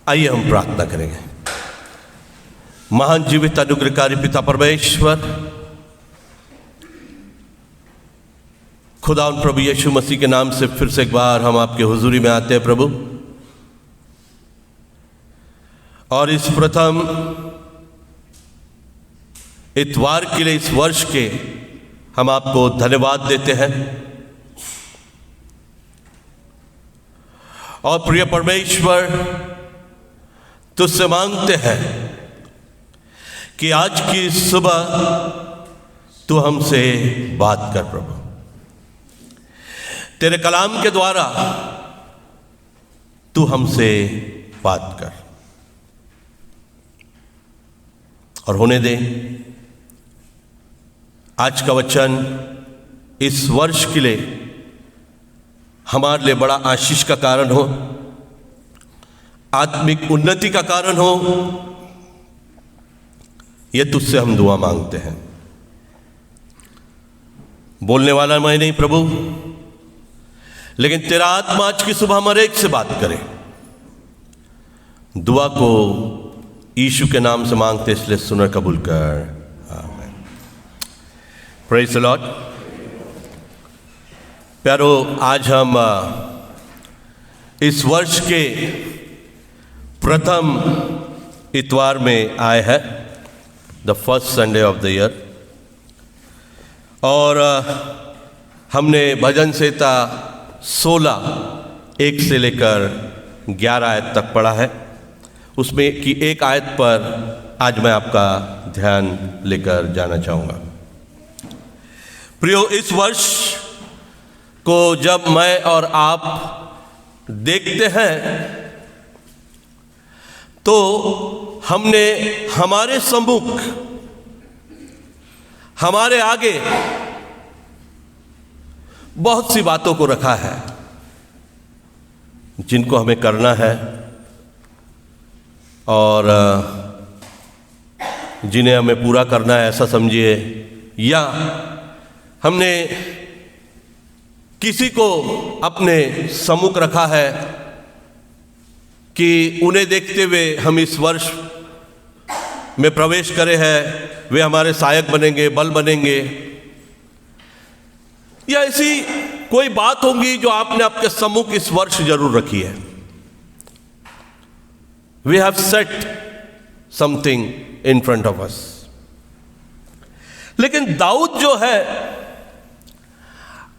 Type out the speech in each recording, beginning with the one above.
आइए हम प्रार्थना करेंगे। महान जीवित अनुग्रहकारी पिता परमेश्वर, खुदा उन प्रभु यीशु मसीह के नाम से फिर से एक बार हम आपके हुजूरी में आते हैं प्रभु, और इस प्रथम इतवार के लिए इस वर्ष के हम आपको धन्यवाद देते हैं। और प्रिय परमेश्वर, तुझसे मांगते हैं कि आज की सुबह तू हमसे बात कर प्रभु। तेरे कलाम के द्वारा तू हमसे बात कर और होने दे आज का वचन इस वर्ष के लिए हमारे लिए बड़ा आशीष का कारण हो, आत्मिक उन्नति का कारण हो। यह तुझसे हम दुआ मांगते हैं। बोलने वाला मैं नहीं प्रभु, लेकिन तेरा आत्मा आज की सुबह हमारे एक से बात करे। दुआ को यीशु के नाम से मांगते, इसलिए सुनर कबूल कर। आमीन। Praise the Lord. प्यारो, आज हम इस वर्ष के प्रथम इतवार में आए हैं, the first Sunday off the year, और हमने भजन संहिता 16 1 से लेकर 11 आयत तक पढ़ा है। उसमें की एक आयत पर आज मैं आपका ध्यान लेकर जाना चाहूँगा। प्रियो, इस वर्ष को जब मैं और आप देखते हैं तो हमने हमारे सम्मुख, हमारे आगे बहुत सी बातों को रखा है जिनको हमें करना है और जिन्हें हमें पूरा करना है, ऐसा समझिए। या हमने किसी को अपने सम्मुख रखा है कि उन्हें देखते हुए हम इस वर्ष में प्रवेश करे हैं, वे हमारे सहायक बनेंगे, बल बनेंगे, या ऐसी कोई बात होगी जो आपने आपके सम्मुख इस वर्ष जरूर रखी है। We have set something in front of us. लेकिन दाऊद जो है,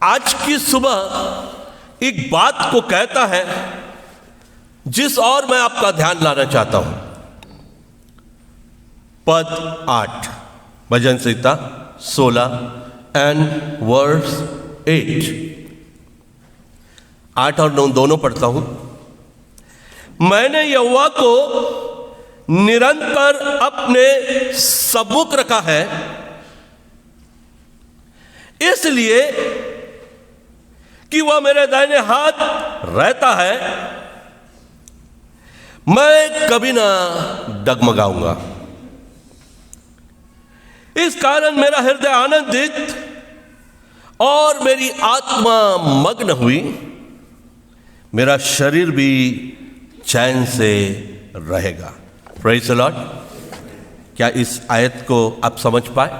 आज की सुबह एक बात को कहता है जिस और मैं आपका ध्यान लाना चाहता हूं। पद 8, भजन संहिता 16 एंड वर्स 8। 8 और 9 दोनों पढ़ता हूं। मैंने यहोवा को निरंतर अपने सम्मुख रखा है, इसलिए कि वह मेरे दाहिने हाथ रहता है, मैं कभी ना डगमगाऊंगा। इस कारण मेरा हृदय आनंदित और मेरी आत्मा मग्न हुई, मेरा शरीर भी चैन से रहेगा। Praise the Lord. क्या इस आयत को आप समझ पाए?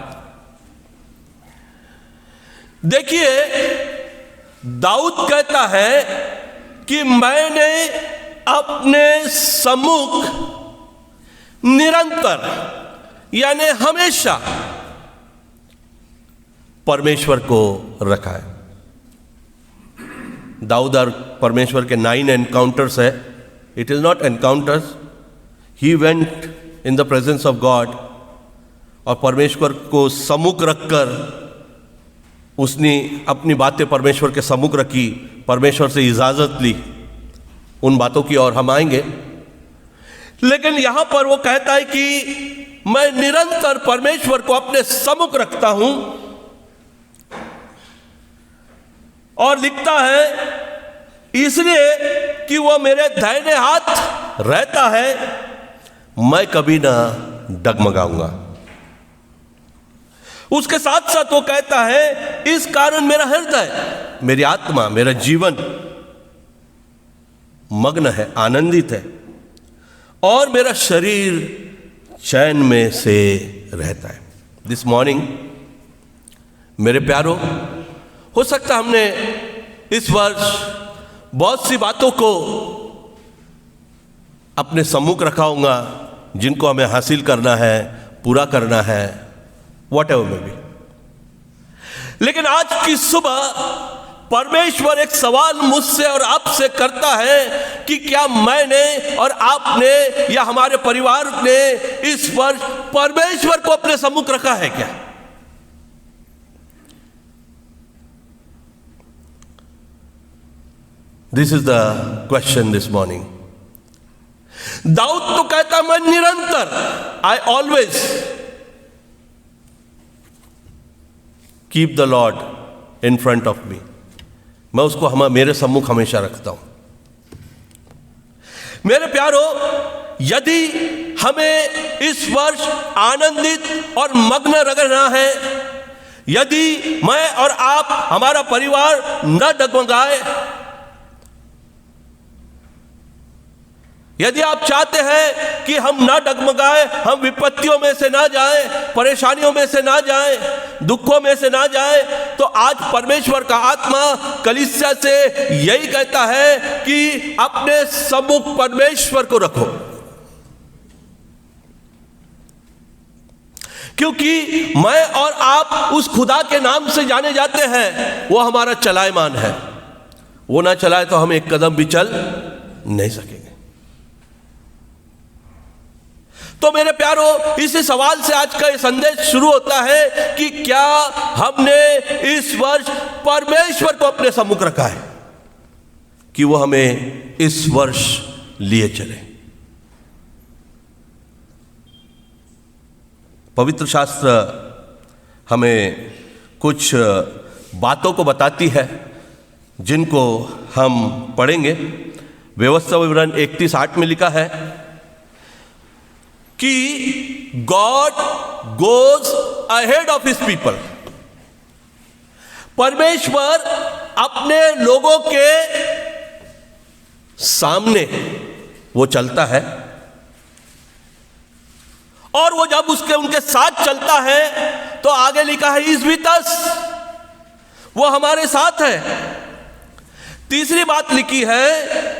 देखिए, दाऊद कहता है कि मैंने अपने सम्मुख निरंतर, यानी हमेशा परमेश्वर को रखा है। दाऊद और परमेश्वर के 9 एनकाउंटर्स है। It is not encounters, he went in the presence of God, और परमेश्वर को सम्मुख रखकर उसने अपनी बातें परमेश्वर के सम्मुख रखी, परमेश्वर से इजाजत ली। उन बातों की ओर हम आएंगे, लेकिन यहां पर वो कहता है कि मैं निरंतर परमेश्वर को अपने सम्मुख रखता हूं, और लिखता है इसलिए कि वह मेरे दाहिने हाथ रहता है, मैं कभी ना डगमगाऊंगा। उसके साथ साथ वो कहता है इस कारण मेरा हृदय, मेरी आत्मा, मेरा जीवन मग्न है, आनंदित है। और मेरा शरीर चैन में से रहता है। दिस मॉर्निंग मेरे प्यारों, हो सकता हमने इस वर्ष बहुत सी बातों को अपने सम्मुख रखा होगा जिनको हमें हासिल करना है, पूरा करना है, वॉट एवर मे बी। लेकिन आज की सुबह परमेश्वर एक सवाल मुझसे और आपसे करता है कि क्या मैंने और आपने या हमारे परिवार ने इस वर्ष परमेश्वर को अपने सम्मुख रखा है क्या? This is the question this morning. Daud तो कहता, मैं निरंतर, I always keep the Lord in front of me. मैं उसको मेरे सम्मुख हमेशा रखता हूं। मेरे प्यारों, यदि हमें इस वर्ष आनंदित और मग्न रहना है, यदि मैं और आप, हमारा परिवार न डगमगाए, यदि आप चाहते हैं कि हम ना डगमगाए, हम विपत्तियों में से ना जाएं, परेशानियों में से ना जाएं, दुखों में से ना जाएं, तो आज परमेश्वर का आत्मा कलीसिया से यही कहता है कि अपने सम्मुख परमेश्वर को रखो, क्योंकि मैं और आप उस खुदा के नाम से जाने जाते हैं। वो हमारा चलायमान है, वो ना चलाए तो हम एक कदम भी चल नहीं सकेंगे। तो मेरे प्यारों, इसी सवाल से आज का ये संदेश शुरू होता है कि क्या हमने इस वर्ष परमेश्वर को अपने सम्मुख रखा है कि वो हमें इस वर्ष लिए चले। पवित्र शास्त्र हमें कुछ बातों को बताती है जिनको हम पढ़ेंगे। व्यवस्था विवरण 31:8 में लिखा है कि God goes ahead of his people. परमेश्वर अपने लोगों के सामने वो चलता है, और वो जब उनके साथ चलता है तो आगे लिखा है इज विथ अस, वो हमारे साथ है। तीसरी बात लिखी है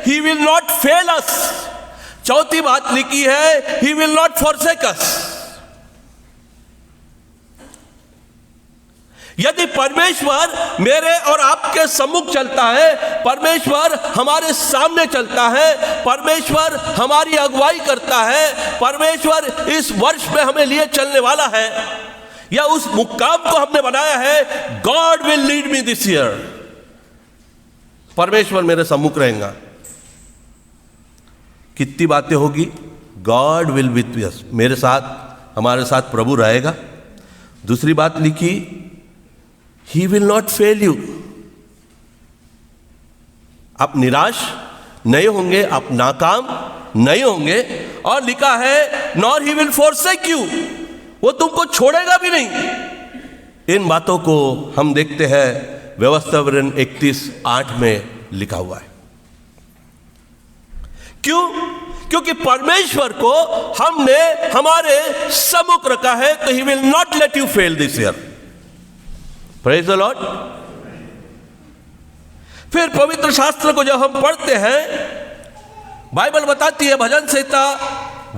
ही विल नॉट फेल अस। चौथी बात लिखी है ही विल नॉट फॉरसेक अस। यदि परमेश्वर मेरे और आपके सम्मुख चलता है, परमेश्वर हमारे सामने चलता है, परमेश्वर हमारी अगुवाई करता है, परमेश्वर इस वर्ष में हमें लिए चलने वाला है, या उस मुकाम को हमने बनाया है, God will lead me this year, परमेश्वर मेरे सम्मुख रहेगा। कितनी बातें होगी, गॉड विल विथ अस, मेरे साथ, हमारे साथ प्रभु रहेगा। दूसरी बात लिखी he will not fail you, आप निराश नहीं होंगे, आप नाकाम नहीं होंगे। और लिखा है nor he will forsake you, वो तुमको छोड़ेगा भी नहीं। इन बातों को हम देखते हैं व्यवस्था विवरण 31:8 में लिखा हुआ है। क्यों? क्योंकि परमेश्वर को हमने हमारे सम्मुख रखा है, तो he will not let you fail this year. Praise the Lord. फिर पवित्र शास्त्र को जब हम पढ़ते हैं, बाइबल बताती है भजन संहिता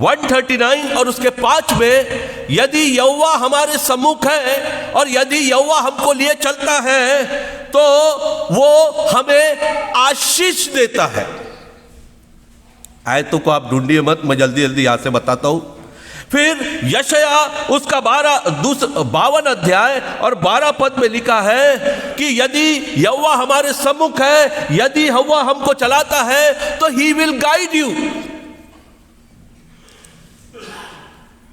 139 और उसके 5 में, यदि यहोवा हमारे सम्मुख है और यदि यहोवा हमको लिए चलता है तो वो हमें आशीष देता है। आयतों को आप ढूंढिए मत, मैं जल्दी जल्दी यहां से बताता हूं। फिर यशाया उसका 52 अध्याय और 12 पद में लिखा है कि यदि यहोवा हमारे सम्मुख है, यदि यहोवा हमको चलाता है, तो ही विल गाइड यू।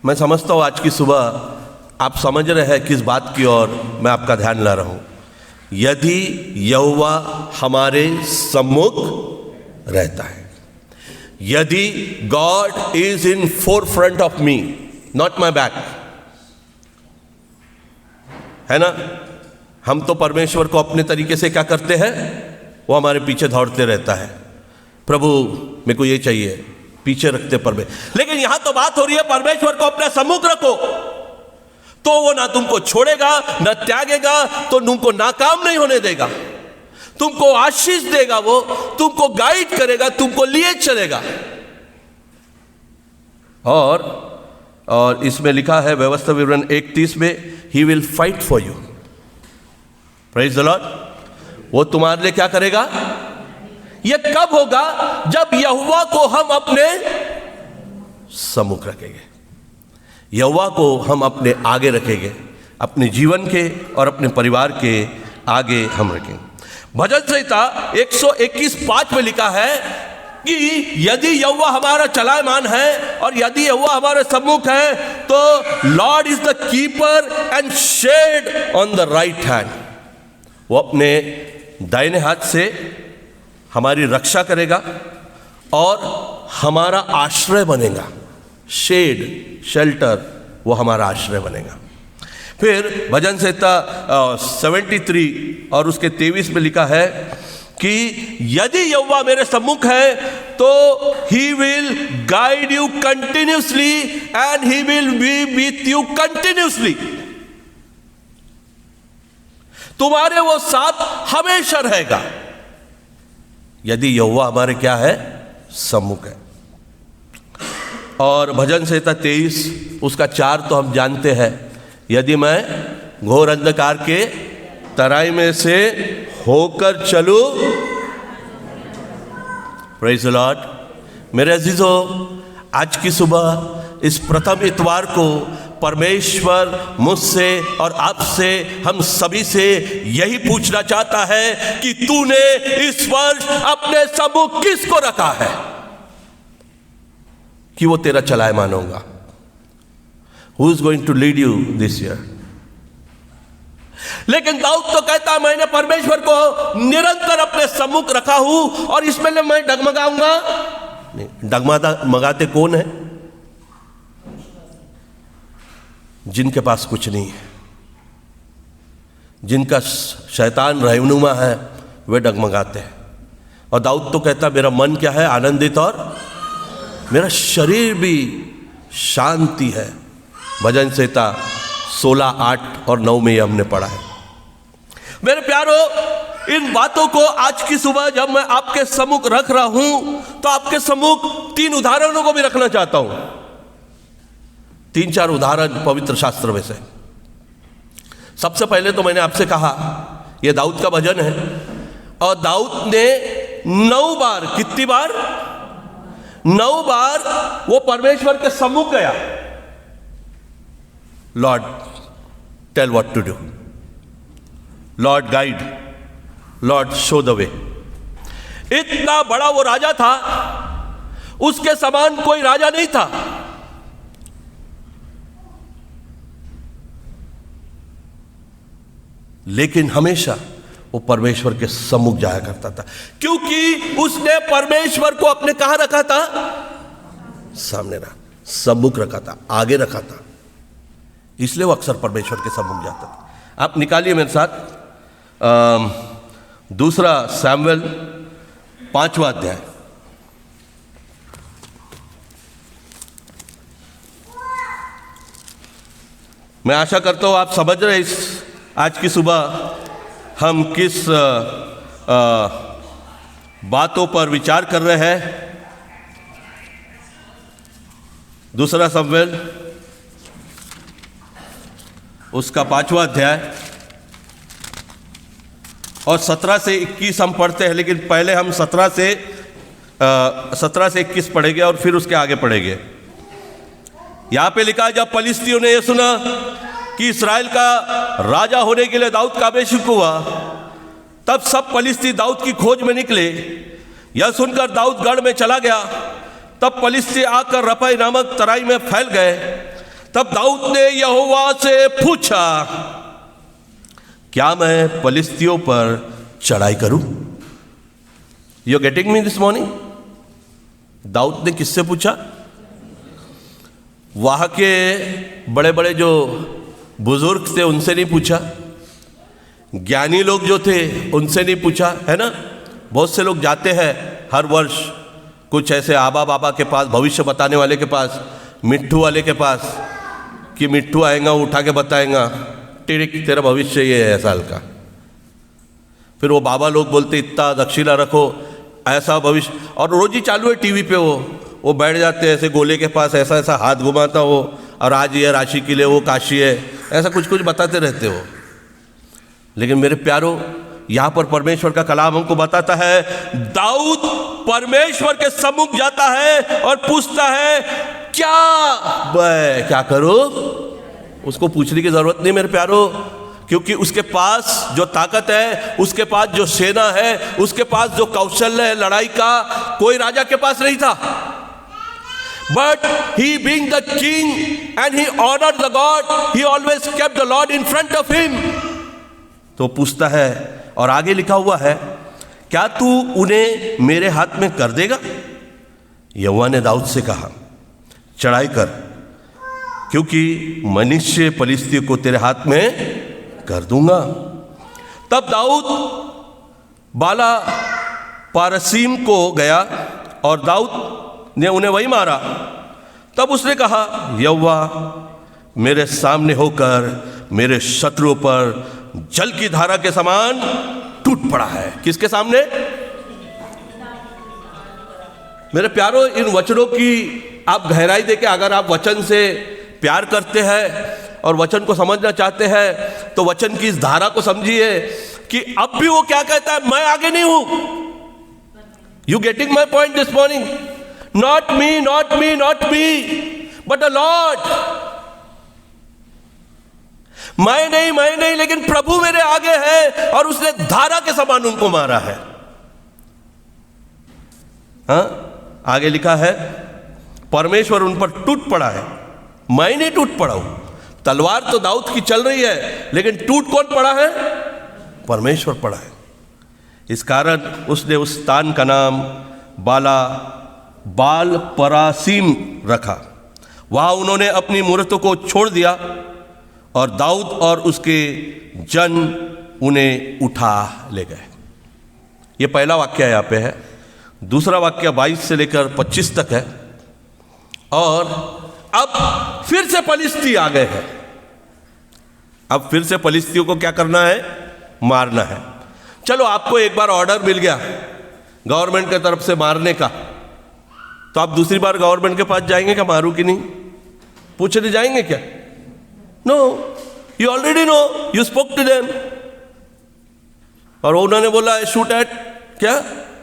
मैं समझता हूं आज की सुबह आप समझ रहे हैं किस बात की ओर मैं आपका ध्यान ला रहा हूं। यदि यहोवा हमारे सम्मुख रहता है, यदि God is in four front of me, not my back, है ना। हम तो परमेश्वर को अपने तरीके से क्या करते हैं, वो हमारे पीछे दौड़ते रहता है। प्रभु मेरे को ये चाहिए, पीछे रखते परमेश्वर। लेकिन यहां तो बात हो रही है परमेश्वर को अपने सम्मुख रखो, तो वो ना तुमको छोड़ेगा ना त्यागेगा, तो तुमको नाकाम नहीं होने देगा, तुमको आशीष देगा, वो तुमको गाइड करेगा, तुमको लिए चलेगा। और इसमें लिखा है व्यवस्था विवरण 31 में, he will fight for you. Praise the Lord. वो तुम्हारे लिए क्या करेगा? ये कब होगा? जब यहोवा को हम अपने सम्मुख रखेंगे, यहोवा को हम अपने आगे रखेंगे, अपने जीवन के और अपने परिवार के आगे हम रखेंगे। भजन संहिता 121:5 में लिखा है कि यदि यहोवा हमारा चलायमान है और यदि यहोवा हमारे सम्मुख है, तो Lord is the keeper and shade on the right hand. वो अपने दाहिने हाथ से हमारी रक्षा करेगा और हमारा आश्रय बनेगा। शेड, शेल्टर, वो हमारा आश्रय बनेगा। फिर भजन संहिता 73 और उसके 23 में लिखा है कि यदि यहोवा मेरे सम्मुख है तो he will guide you continuously and he will be with you continuously. तुम्हारे वो साथ हमेशा रहेगा, यदि यहोवा हमारे क्या है? सम्मुख है। और भजन संहिता 23 उसका 4 तो हम जानते हैं, यदि मैं घोर अंधकार के तराई में से होकर चलूं, प्रेज़ द लॉर्ड। मेरे अजीजों, आज की सुबह इस प्रथम इतवार को परमेश्वर मुझसे और आपसे, हम सभी से यही पूछना चाहता है कि तूने इस वर्ष अपने सम्मुख किसको रखा है कि वो तेरा चलायमान होगा? Who is going to lead you this year? लेकिन दाऊद तो कहता, मैंने परमेश्वर को निरंतर अपने सम्मुख रखा हूं और इसमें मैं डगमगाऊंगा नहीं। डगमगाते कौन है? जिनके पास कुछ नहीं है, जिनका शैतान रहनुमा है, वे डगमगाते हैं। और दाऊद तो कहता, मेरा मन क्या है? आनंदित, और मेरा शरीर भी शांति है। भजन संहिता 16, 8 और 9 में ये हमने पढ़ा है। मेरे प्यारो, इन बातों को आज की सुबह जब मैं आपके सम्मुख रख रहा हूं, तो आपके सम्मुख 3 उदाहरणों को भी रखना चाहता हूं। 3-4 उदाहरण पवित्र शास्त्र में से। सबसे पहले तो मैंने आपसे कहा, यह दाऊद का भजन है और दाऊद ने 9 बार, कितनी बार? 9 बार वो परमेश्वर के सम्मुख गया। Lord tell what to do, Lord guide, Lord show the way. इतना बड़ा वो राजा था, उसके समान कोई राजा नहीं था। लेकिन हमेशा वो परमेश्वर के सम्मुख जाया करता था, क्योंकि उसने परमेश्वर को अपने कहां रखा था? सामने रखा, सम्मुख रखा था, आगे रखा था। इसलिए वो अक्सर परमेश्वर के सम्मुख जाता था। आप निकालिए मेरे साथ 2 शमूएल 5वां अध्याय। मैं आशा करता हूं आप समझ रहे इस आज की सुबह हम किस बातों पर विचार कर रहे हैं। 2 शमूएल उसका 5वां अध्याय और 17 से 21 हम पढ़ते हैं, लेकिन पहले हम 17 से 21 पढ़ेंगे और फिर उसके आगे पढ़ेंगे। यहां पे लिखा है, जब फलिस्तियों ने यह सुना कि इस्राएल का राजा होने के लिए दाऊद का अभिषेक हुआ, तब सब फलिस्ती दाऊद की खोज में निकले। यह सुनकर दाऊद गढ़ में चला गया। तब फलिस्ती आकर रफाई नामक तराई में फैल गए। तब दाऊद ने यहोवा से पूछा, क्या मैं फलिस्तियों पर चढ़ाई करूं? You getting me this morning? Daud ने किससे पूछा? वहां के बड़े बड़े जो बुजुर्ग थे उनसे नहीं पूछा, ज्ञानी लोग जो थे उनसे नहीं पूछा, है ना। बहुत से लोग जाते हैं हर वर्ष कुछ ऐसे आबा बाबा के पास, भविष्य बताने वाले के पास, मिट्ठू वाले के पास, कि मिट्ठू आएगा उठा के बताएगा, टिड़िक तेरा भविष्य ये है साल का। फिर वो बाबा लोग बोलते इतना दक्षिणा रखो, ऐसा भविष्य, और रोज ही चालू है टीवी पे वो बैठ जाते हैं ऐसे गोले के पास, ऐसा ऐसा हाथ घुमाता हो, और आज ये राशि के लिए वो काशी है, ऐसा कुछ कुछ बताते रहते हो। लेकिन मेरे प्यारो, यहाँ पर परमेश्वर का कलाम हमको बताता है, दाऊद परमेश्वर के सम्मुख जाता है और पूछता है क्या करो। उसको पूछने की जरूरत नहीं मेरे प्यारो, क्योंकि उसके पास जो ताकत है, उसके पास जो सेना है, उसके पास जो कौशल है लड़ाई का, कोई राजा के पास नहीं था। But he being the king and he honored the God, he always kept the Lord in front of him। तो पूछता है, और आगे लिखा हुआ है, क्या तू उन्हें मेरे हाथ में कर देगा? यहोवा ने दाऊद से कहा, चढ़ाई कर, क्योंकि मनुष्य पलिश्ती को तेरे हाथ में कर दूंगा। तब दाऊद बाला पारसीम को गया और दाऊद ने उन्हें वही मारा। तब उसने कहा, यहोवा मेरे सामने होकर मेरे शत्रुओं पर जल की धारा के समान टूट पड़ा है। किसके सामने? मेरे प्यारो, इन वचनों की आप गहराई देके, अगर आप वचन से प्यार करते हैं और वचन को समझना चाहते हैं, तो वचन की इस धारा को समझिए कि अब भी वो क्या कहता है, मैं आगे नहीं हूं। You getting my point this morning? Not me, not me, not me, but the Lord. मैं नहीं, लेकिन प्रभु मेरे आगे है, और उसने धारा के समान उनको मारा है। हाँ, आगे लिखा है, परमेश्वर उन पर टूट पड़ा है, मैं नहीं टूट पड़ा हूं। तलवार तो दाऊद की चल रही है, लेकिन टूट कौन पड़ा है? परमेश्वर पड़ा है। इस कारण उसने उस स्थान का नाम बाल परासीम रखा। वहां उन्होंने अपनी मूर्तों को छोड़ दिया, और दाऊद और उसके जन उन्हें उठा ले गए। ये पहला वाक्य यहाँ पे है। दूसरा वाक्य 22 से लेकर 25 तक है। और अब फिर से पलिश्ती आ गए हैं। अब फिर से पलिश्तियों को क्या करना है? मारना है। चलो, आपको एक बार ऑर्डर मिल गया गवर्नमेंट की तरफ से मारने का, तो आप दूसरी बार गवर्नमेंट के पास जाएंगे क्या, मारू कि नहीं? पूछने जाएंगे क्या? No, you already know, you spoke to them. और उन्होंने बोला शूट एट क्या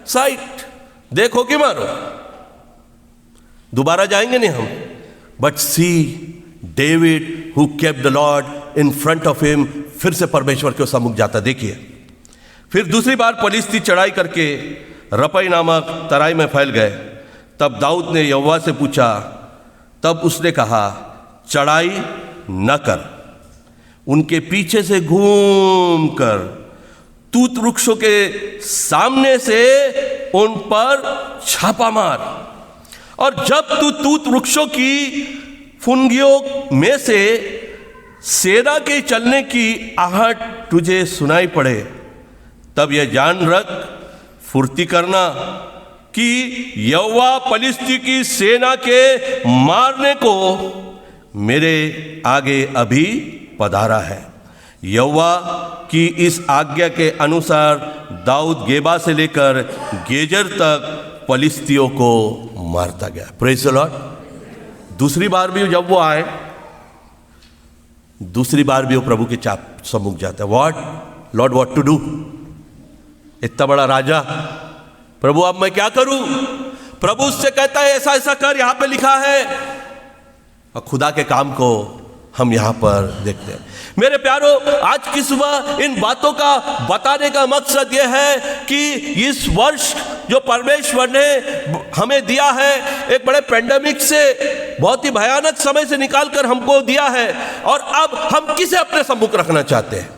साइट, देखो कि मारो। दोबारा जाएंगे नहीं हम। But see David who kept the Lord in front of him, फिर से परमेश्वर के सम्मुख जाता। देखिए, फिर दूसरी बार पलिश्ती चढ़ाई करके रपई नामक तराई में फैल गए। तब दाऊद ने यहोवा से पूछा, तब उसने कहा, चढ़ाई न कर, उनके पीछे से घूम कर तूत वृक्षों के सामने से उन पर छापा मार, और जब तू तूत वृक्षों की फुनगियों में से सेना के चलने की आहट तुझे सुनाई पड़े, तब यह जान रख, फुर्ती करना कि यहोवा पलिश्ती की सेना के मारने को मेरे आगे अभी पधारा है। यहोवा की इस आज्ञा के अनुसार दाऊद गेबा से लेकर गेजर तक पलिश्तियों को मारता गया। Praise the Lord. दूसरी बार भी जब वो आए, दूसरी बार भी वो प्रभु के सम्मुख जाता है। What Lord, what to do? इतना बड़ा राजा, प्रभु अब मैं क्या करूं? प्रभु उससे कहता है ऐसा ऐसा कर, यहां पे लिखा है। और खुदा के काम को हम यहां पर देखते हैं। मेरे प्यारो, आज की सुबह इन बातों का बताने का मकसद यह है कि इस वर्ष जो परमेश्वर ने हमें दिया है, एक बड़े पेंडेमिक से, बहुत ही भयानक समय से निकालकर हमको दिया है, और अब हम किसे अपने सम्मुख रखना चाहते हैं?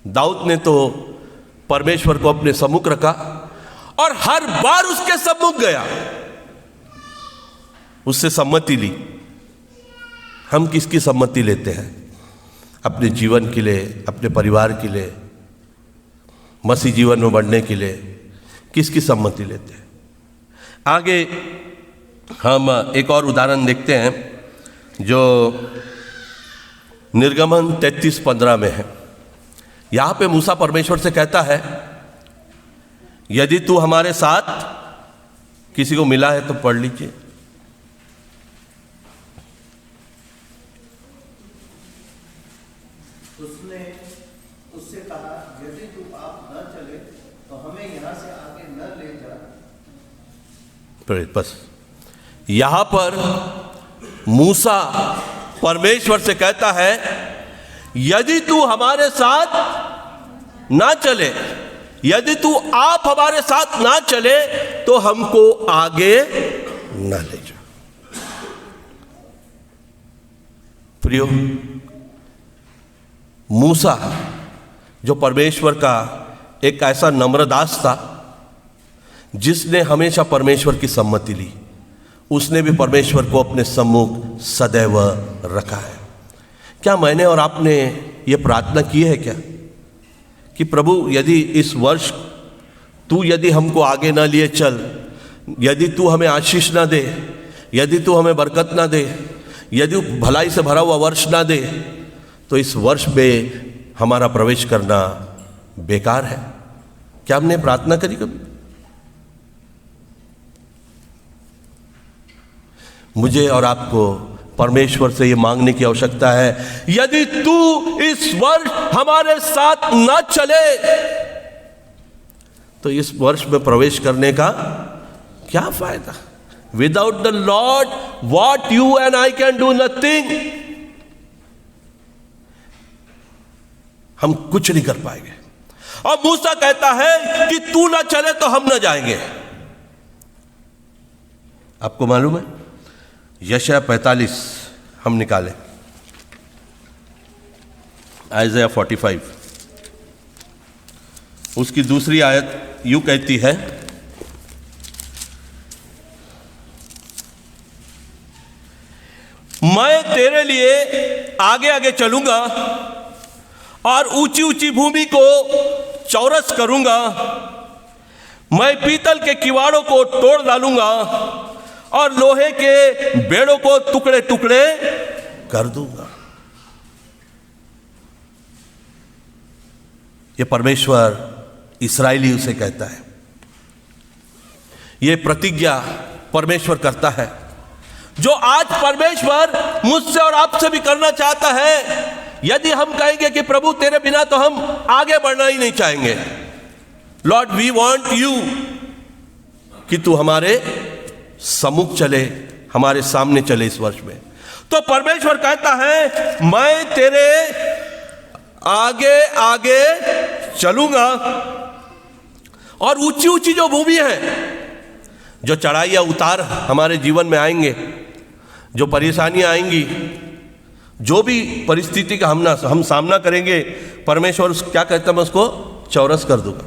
दाऊद ने तो परमेश्वर को अपने सम्मुख रखा और हर बार उसके सम्मुख गया, उससे सम्मति ली। हम किसकी सम्मति लेते हैं? अपने जीवन के लिए, अपने परिवार के लिए, मसीह जीवन में बढ़ने के लिए, किसकी सम्मति लेते हैं। आगे हम एक और उदाहरण देखते हैं जो निर्गमन 33:15 में है। यहां पे मूसा परमेश्वर से कहता है, यदि तू हमारे साथ, किसी को मिला है तो पढ़ लीजिए। उसने उससे कहा, यदि तू आप न चले तो हमें यहां से आगे न ले जा। बस यहां पर मूसा परमेश्वर से कहता है, यदि तू हमारे साथ ना चले, यदि तू आप हमारे साथ ना चले तो हमको आगे ना ले जा। प्रियो, मूसा जो परमेश्वर का एक ऐसा नम्र दास था जिसने हमेशा परमेश्वर की सम्मति ली, उसने भी परमेश्वर को अपने सम्मुख सदैव रखा है। क्या मैंने और आपने ये प्रार्थना की है क्या कि प्रभु यदि इस वर्ष तू यदि हमको आगे ना लिए चल, यदि तू हमें आशीष ना दे, यदि तू हमें बरकत ना दे, यदि भलाई से भरा हुआ वर्ष ना दे, तो इस वर्ष में हमारा प्रवेश करना बेकार है। क्या हमने प्रार्थना करी कभी? मुझे और आपको परमेश्वर से ये मांगने की आवश्यकता है, यदि तू इस वर्ष हमारे साथ न चले तो इस वर्ष में प्रवेश करने का क्या फायदा? Without the Lord what you and I can do nothing. हम कुछ नहीं कर पाएंगे। और मूसा कहता है कि तू ना चले तो हम ना जाएंगे। आपको मालूम है, यशायाह 45 हम निकालें, आइज़ाया 45 उसकी दूसरी आयत यूं कहती है, मैं तेरे लिए आगे आगे चलूंगा और ऊंची ऊंची भूमि को चौरस करूंगा, मैं पीतल के किवाड़ों को तोड़ डालूंगा और लोहे के बेड़ों को टुकड़े टुकड़े कर दूंगा। ये परमेश्वर इस्राएली उसे कहता है, ये प्रतिज्ञा परमेश्वर करता है, जो आज परमेश्वर मुझसे और आपसे भी करना चाहता है। यदि हम कहेंगे कि प्रभु तेरे बिना तो हम आगे बढ़ना ही नहीं चाहेंगे, लॉर्ड वी वांट यू, कि तू हमारे सम्मुख चले, हमारे सामने चले इस वर्ष में, तो परमेश्वर कहता है मैं तेरे आगे आगे चलूंगा और ऊंची ऊंची जो भूमि है, जो चढ़ाइयाँ उतार हमारे जीवन में आएंगे, जो परेशानियां आएंगी, जो भी परिस्थिति का हम सामना करेंगे, परमेश्वर क्या कहता है, मैं उसको चौरस कर दूंगा।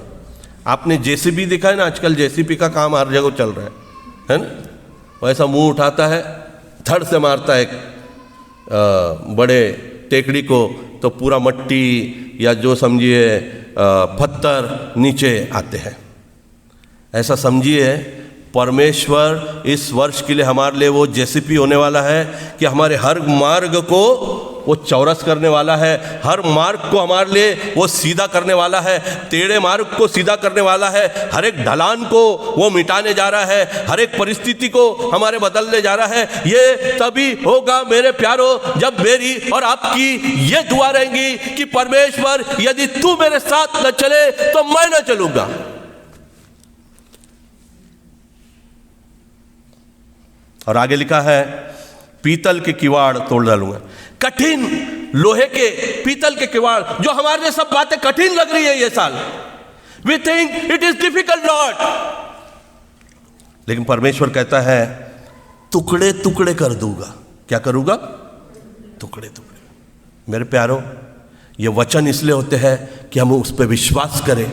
आपने जेसीबी देखा है ना, आजकल जेसीबी का काम हर जगह चल रहा है ना। वैसा मुंह उठाता है, धड़ से मारता है बड़े टेकड़ी को, तो पूरा मट्टी या जो समझिए पत्थर नीचे आते हैं। ऐसा समझिए परमेश्वर इस वर्ष के लिए हमारे लिए वो जेसीपी होने वाला है कि हमारे हर मार्ग को वो चौरस करने वाला है, हर मार्ग को हमारे लिए वो सीधा करने वाला है, टेढ़े मार्ग को सीधा करने वाला है, हर एक ढलान को वो मिटाने जा रहा है, हर एक परिस्थिति को हमारे बदलने जा रहा है। ये तभी होगा मेरे प्यारों, जब मेरी और आपकी ये दुआ रहेगी कि परमेश्वर यदि तू मेरे साथ न चले तो मैं न चलूंगा। और आगे लिखा है पीतल के किवाड़ तोड़ डालूंगा। कठिन लोहे के पीतल के किवाड़, जो हमारे लिए सब बातें कठिन लग रही है ये साल, we think it is difficult Lord, लेकिन परमेश्वर कहता है टुकड़े टुकड़े कर दूंगा। क्या करूंगा? टुकड़े टुकड़े। मेरे प्यारों, ये वचन इसलिए होते हैं कि हम उस पर विश्वास करें,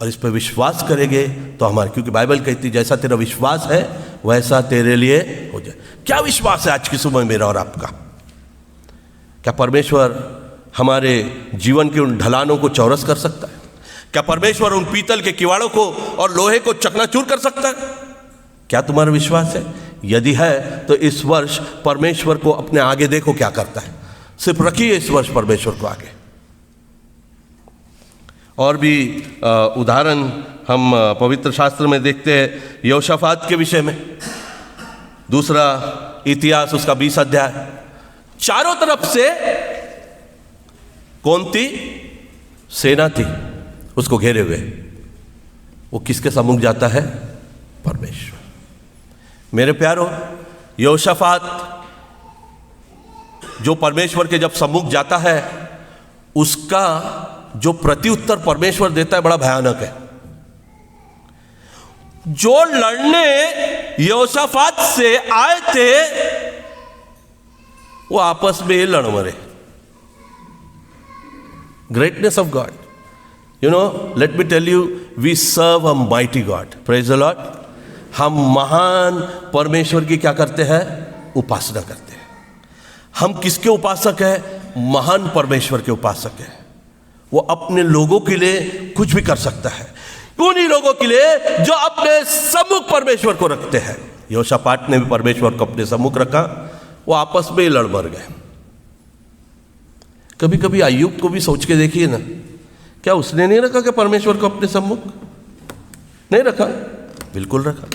और इस पर विश्वास करेंगे तो हमारे, क्योंकि बाइबल कहती है जैसा तेरा विश्वास है वैसा तेरे लिए हो जाए। क्या विश्वास है आज की सुबह मेरा और आपका? क्या परमेश्वर हमारे जीवन के उन ढलानों को चौरस कर सकता है? क्या परमेश्वर उन पीतल के किवाड़ों को और लोहे को चकनाचूर कर सकता है? क्या तुम्हारा विश्वास है? यदि है तो इस वर्ष परमेश्वर को अपने आगे देखो क्या करता है। सिर्फ रखिए इस वर्ष परमेश्वर को आगे। और भी उदाहरण हम पवित्र शास्त्र में देखते हैं यहोशाफात के विषय में। दूसरा इतिहास उसका 20 अध्याय। चारों तरफ से कौन थी? सेना थी उसको घेरे हुए। वो किसके सम्मुख जाता है? परमेश्वर। मेरे प्यारो, यहोशाफात जो परमेश्वर के जब सम्मुख जाता है, उसका जो प्रत्युत्तर परमेश्वर देता है बड़ा भयानक है। जो लड़ने यहोशाफात से आए थे वो आपस में लड़ मरे। Greatness of God, you know, let me tell you, we serve a mighty God. Praise the Lord. हम महान परमेश्वर की क्या करते हैं? उपासना करते हैं। हम किसके उपासक हैं? महान परमेश्वर के उपासक हैं। वो अपने लोगों के लिए कुछ भी कर सकता है, उन्हीं लोगों के लिए जो अपने सम्मुख परमेश्वर को रखते हैं। यहोशापाट ने भी परमेश्वर को अपने सम्मुख रखा, वो आपस में लड़ मर गए। कभी कभी अय्यूब को भी सोच के देखिए ना, क्या उसने नहीं रखा कि परमेश्वर को अपने सम्मुख? नहीं रखा, बिल्कुल रखा।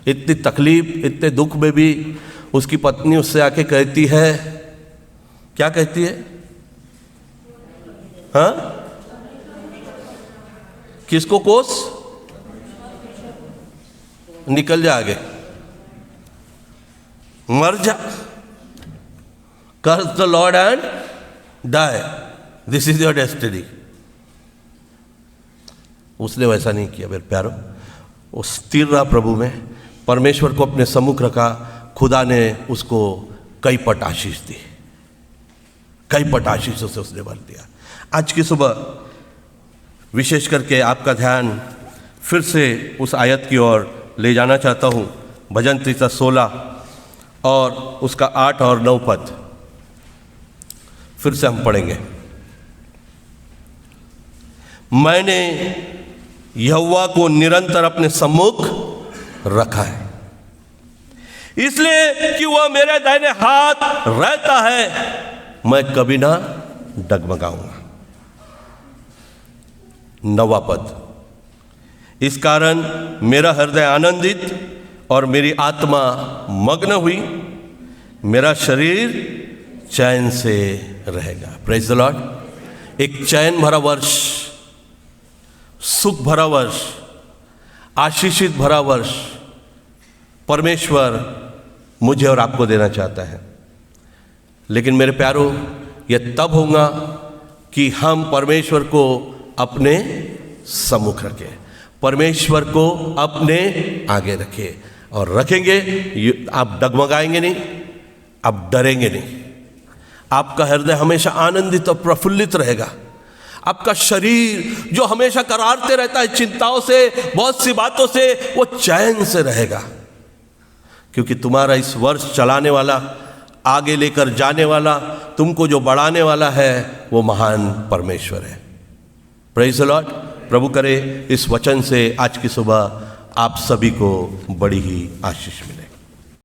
इतनी तकलीफ, इतने दुख में भी उसकी पत्नी उससे आके कहती है, क्या कहती है? हाँ, किसको कोस? निकल जा आगे, मर जा, curse the Lord and die, this is your destiny. उसने वैसा नहीं किया मेरे प्यारो। वो स्थिर रहा प्रभु में, परमेश्वर को अपने सम्मुख रखा। खुदा ने उसको कई पट आशीष दी, कई पट आशीषों से उसने भर दिया। आज की सुबह विशेष करके आपका ध्यान फिर से उस आयत की ओर ले जाना चाहता हूँ। भजन 316 और उसका 8 और 9 पद फिर से हम पढ़ेंगे। मैंने यहोवा को निरंतर अपने सम्मुख रखा है, इसलिए कि वह मेरे दाहिने हाथ रहता है, मैं कभी ना डगमगाऊंगा। 9वां पद, इस कारण मेरा हृदय आनंदित और मेरी आत्मा मग्न हुई, मेरा शरीर चैन से रहेगा। Praise the Lord. एक चैन भरा वर्ष, सुख भरा वर्ष, आशीषित भरा वर्ष परमेश्वर मुझे और आपको देना चाहता है। लेकिन मेरे प्यारो, यह तब होगा कि हम परमेश्वर को अपने सम्मुख रखें, परमेश्वर को अपने आगे रखें। और रखेंगे, आप डगमगाएंगे नहीं, आप डरेंगे नहीं। आपका हृदय हमेशा आनंदित और प्रफुल्लित रहेगा। आपका शरीर जो हमेशा करारते रहता है चिंताओं से, बहुत सी बातों से, वो चैन से रहेगा, क्योंकि तुम्हारा इस वर्ष चलाने वाला, आगे लेकर जाने वाला, तुमको जो बढ़ाने वाला है वो महान परमेश्वर है। Praise the Lord. प्रभु करे इस वचन से आज की सुबह आप सभी को बड़ी ही आशीष मिले।